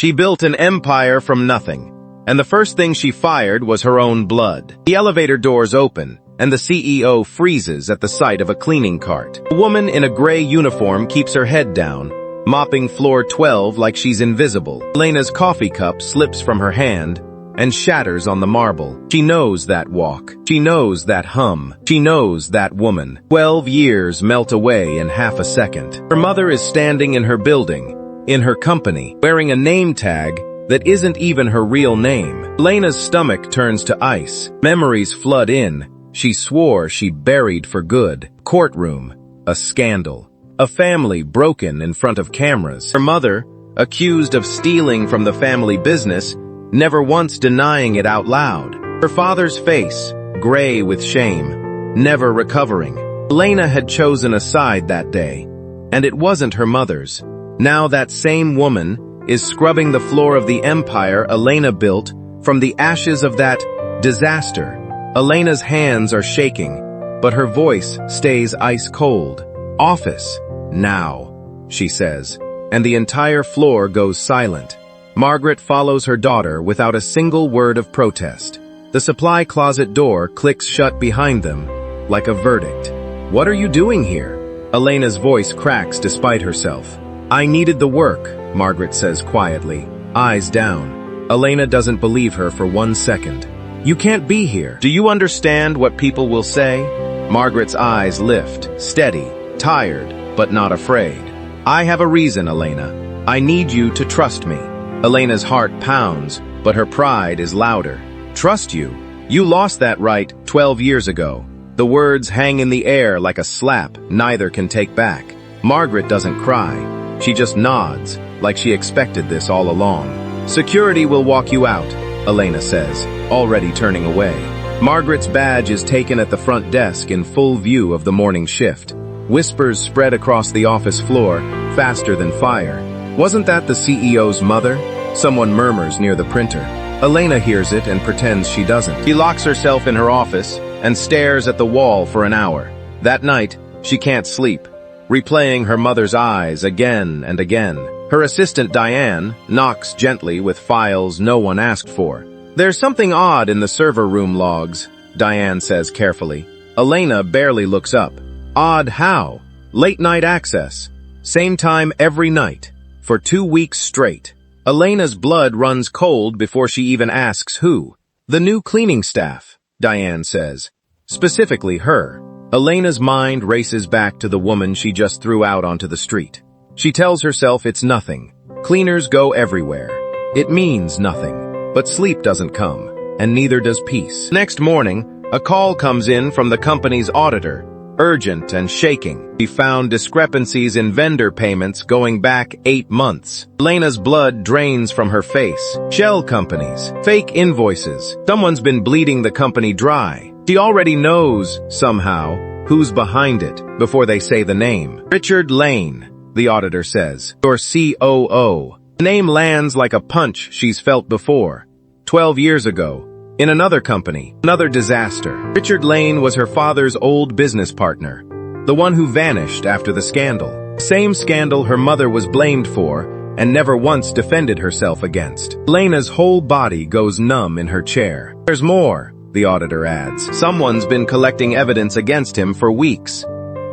She built an empire from nothing, and the first thing she fired was her own blood. The elevator doors open, and the CEO freezes at the sight of a cleaning cart. A woman in a gray uniform keeps her head down, mopping floor 12 like she's invisible. Elena's coffee cup slips from her hand and shatters on the marble. She knows that walk. She knows that hum. She knows that woman. 12 years melt away in half a second. Her mother is standing in her building, in her company, wearing a name tag that isn't even her real name. Elena's stomach turns to ice. Memories flood in. She swore she buried for good. Courtroom. A scandal. A family broken in front of cameras. Her mother, accused of stealing from the family business, never once denying it out loud. Her father's face, gray with shame, never recovering. Elena had chosen a side that day, and it wasn't her mother's. Now that same woman is scrubbing the floor of the empire Elena built from the ashes of that disaster. Elena's hands are shaking, but her voice stays ice cold. "Office, now," she says, and the entire floor goes silent. Margaret follows her daughter without a single word of protest. The supply closet door clicks shut behind them, like a verdict. "What are you doing here?" Elena's voice cracks despite herself. "I needed the work," Margaret says quietly, eyes down. Elena doesn't believe her for 1 second. "You can't be here. Do you understand what people will say?" Margaret's eyes lift, steady, tired, but not afraid. "I have a reason, Elena. I need you to trust me." Elena's heart pounds, but her pride is louder. "Trust you? You lost that right 12 years ago." The words hang in the air like a slap neither can take back. Margaret doesn't cry. She just nods, like she expected this all along. "Security will walk you out," Elena says, already turning away. Margaret's badge is taken at the front desk in full view of the morning shift. Whispers spread across the office floor, faster than fire. "Wasn't that the CEO's mother?" Someone murmurs near the printer. Elena hears it and pretends she doesn't. She locks herself in her office and stares at the wall for an hour. That night, she can't sleep, replaying her mother's eyes again and again. Her assistant Diane knocks gently with files no one asked for. "There's something odd in the server room logs," Diane says carefully. Elena barely looks up. "Odd how?" "Late night access. Same time every night. For 2 weeks straight." Elena's blood runs cold before she even asks who. "The new cleaning staff," Diane says. Specifically her. Elena's mind races back to the woman she just threw out onto the street. She tells herself it's nothing. Cleaners go everywhere. It means nothing. But sleep doesn't come, and neither does peace. Next morning, a call comes in from the company's auditor, urgent and shaking. He found discrepancies in vendor payments going back 8 months. Elena's blood drains from her face. Shell companies, fake invoices. Someone's been bleeding the company dry. She already knows, somehow, who's behind it before they say the name. "Richard Lane," the auditor says. "Your COO." The name lands like a punch she's felt before. 12 years ago, in another company, another disaster. Richard Lane was her father's old business partner, the one who vanished after the scandal. Same scandal her mother was blamed for and never once defended herself against. Elena's whole body goes numb in her chair. "There's more," the auditor adds. "Someone's been collecting evidence against him for weeks."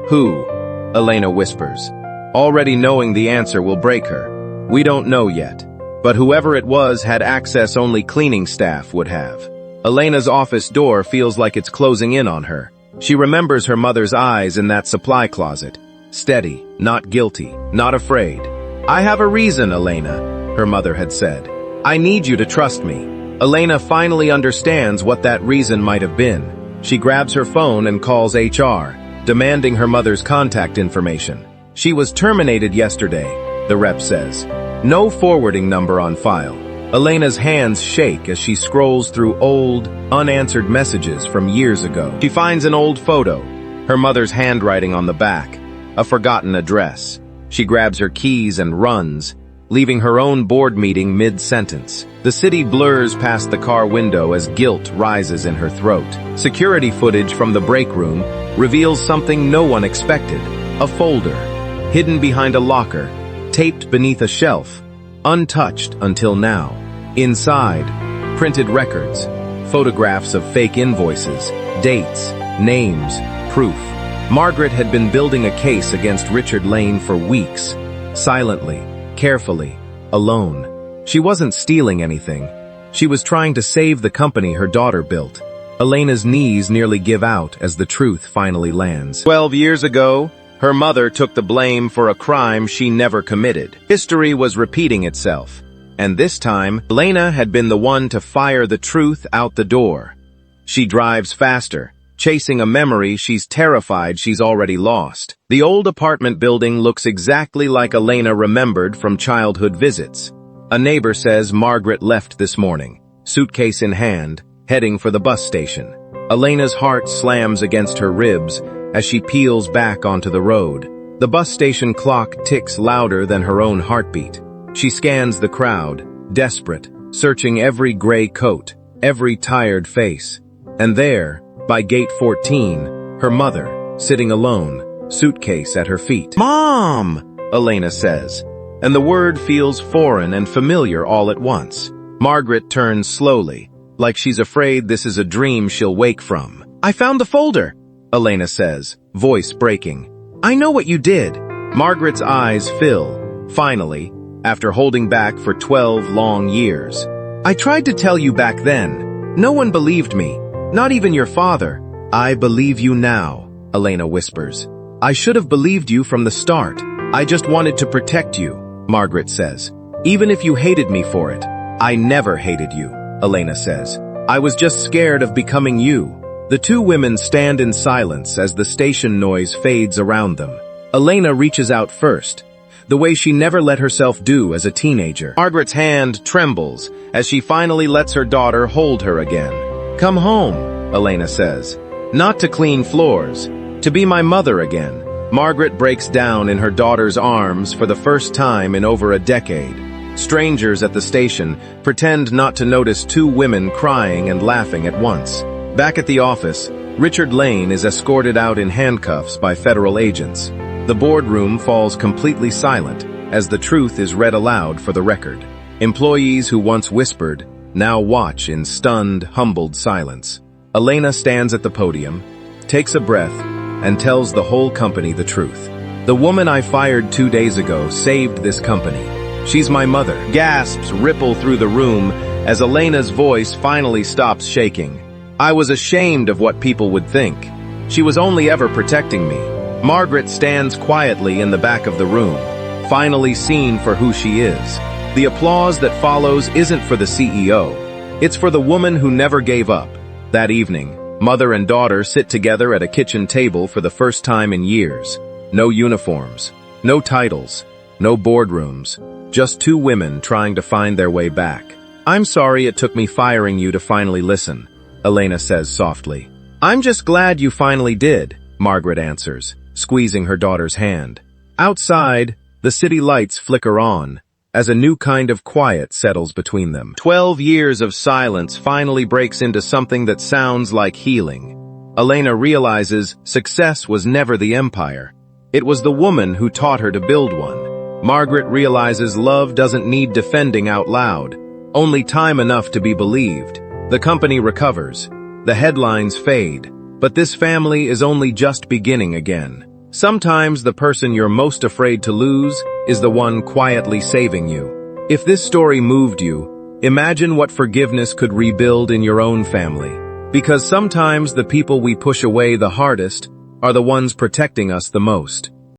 "Who?" Elena whispers, already knowing the answer will break her. "We don't know yet, but whoever it was had access only cleaning staff would have." Elena's office door feels like it's closing in on her. She remembers her mother's eyes in that supply closet. Steady, not guilty, not afraid. "I have a reason, Elena," her mother had said. "I need you to trust me." Elena finally understands what that reason might have been. She grabs her phone and calls HR, demanding her mother's contact information. "She was terminated yesterday," the rep says. "No forwarding number on file." Elena's hands shake as she scrolls through old, unanswered messages from years ago. She finds an old photo, her mother's handwriting on the back, a forgotten address. She grabs her keys and runs, leaving her own board meeting mid-sentence. The city blurs past the car window as guilt rises in her throat. Security footage from the break room reveals something no one expected. A folder, hidden behind a locker, taped beneath a shelf. untouched until now. Inside, printed records, photographs of fake invoices, dates, names, proof. Margaret had been building a case against Richard Lane for weeks, silently, carefully, alone. She wasn't stealing anything. She was trying to save the company her daughter built. Elena's knees nearly give out as the truth finally lands. 12 years ago, her mother took the blame for a crime she never committed. History was repeating itself, and this time, Elena had been the one to fire the truth out the door. She drives faster, chasing a memory she's terrified she's already lost. The old apartment building looks exactly like Elena remembered from childhood visits. A neighbor says Margaret left this morning, suitcase in hand, heading for the bus station. Elena's heart slams against her ribs as she peels back onto the road. The bus station clock ticks louder than her own heartbeat. She scans the crowd, desperate, searching every gray coat, every tired face. And there, by gate 14, her mother, sitting alone, suitcase at her feet. "Mom!" Elena says, and the word feels foreign and familiar all at once. Margaret turns slowly, like she's afraid this is a dream she'll wake from. "I found the folder," Elena says, voice breaking. "I know what you did." Margaret's eyes fill, finally, after holding back for 12 long years. "I tried to tell you back then. No one believed me, not even your father." "I believe you now," Elena whispers. "I should have believed you from the start. I just wanted to protect you," Margaret says. "Even if you hated me for it." "I never hated you," Elena says. "I was just scared of becoming you." The two women stand in silence as the station noise fades around them. Elena reaches out first, the way she never let herself do as a teenager. Margaret's hand trembles as she finally lets her daughter hold her again. "Come home," Elena says. "Not to clean floors, to be my mother again." Margaret breaks down in her daughter's arms for the first time in over a decade. Strangers at the station pretend not to notice two women crying and laughing at once. Back at the office, Richard Lane is escorted out in handcuffs by federal agents. The boardroom falls completely silent as the truth is read aloud for the record. Employees who once whispered now watch in stunned, humbled silence. Elena stands at the podium, takes a breath, and tells the whole company the truth. "The woman I fired 2 days ago saved this company. She's my mother." Gasps ripple through the room as Elena's voice finally stops shaking. "I was ashamed of what people would think. She was only ever protecting me." Margaret stands quietly in the back of the room, finally seen for who she is. The applause that follows isn't for the CEO. It's for the woman who never gave up. That evening, mother and daughter sit together at a kitchen table for the first time in years. No uniforms, no titles, no boardrooms, just two women trying to find their way back. "I'm sorry it took me firing you to finally listen," Elena says softly. "I'm just glad you finally did," Margaret answers, squeezing her daughter's hand. Outside, the city lights flicker on, as a new kind of quiet settles between them. 12 years of silence finally breaks into something that sounds like healing. Elena realizes success was never the empire. It was the woman who taught her to build one. Margaret realizes love doesn't need defending out loud, only time enough to be believed. The company recovers. The headlines fade. But this family is only just beginning again. Sometimes the person you're most afraid to lose is the one quietly saving you. If this story moved you, imagine what forgiveness could rebuild in your own family. Because sometimes the people we push away the hardest are the ones protecting us the most.